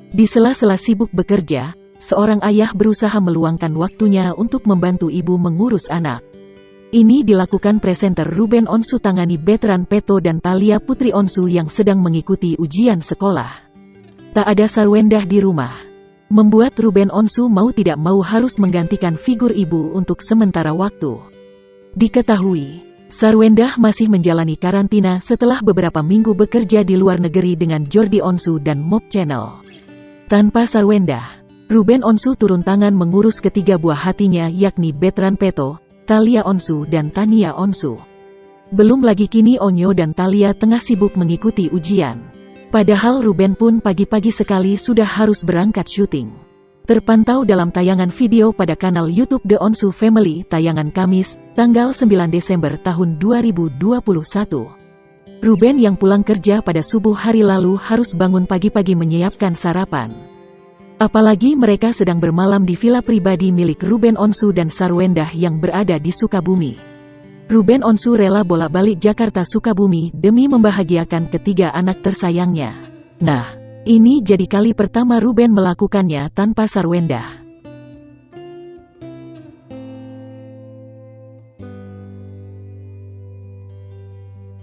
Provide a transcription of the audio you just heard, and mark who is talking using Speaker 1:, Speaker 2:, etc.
Speaker 1: Di sela-sela sibuk bekerja, seorang ayah berusaha meluangkan waktunya untuk membantu ibu mengurus anak. Ini dilakukan presenter Ruben Onsu tangani Betran Peto dan Thalia Putri Onsu yang sedang mengikuti ujian sekolah. Tak ada Sarwendah di rumah. Membuat Ruben Onsu mau tidak mau harus menggantikan figur ibu untuk sementara waktu. Diketahui, Sarwendah masih menjalani karantina setelah beberapa minggu bekerja di luar negeri dengan Jordi Onsu dan Mob Channel. Tanpa Sarwendah, Ruben Onsu turun tangan mengurus ketiga buah hatinya yakni Betran Peto, Thalia Onsu dan Tania Onsu. Belum lagi kini Onyo dan Thalia tengah sibuk mengikuti ujian. Padahal Ruben pun pagi-pagi sekali sudah harus berangkat syuting. Terpantau dalam tayangan video pada kanal YouTube The Onsu Family tayangan Kamis, tanggal 9 Desember tahun 2021. Ruben yang pulang kerja pada subuh hari lalu harus bangun pagi-pagi menyiapkan sarapan. Apalagi mereka sedang bermalam di villa pribadi milik Ruben Onsu dan Sarwendah yang berada di Sukabumi. Ruben Onsu rela bolak-balik Jakarta-Sukabumi demi membahagiakan ketiga anak tersayangnya. Nah, ini jadi kali pertama Ruben melakukannya tanpa Sarwendah.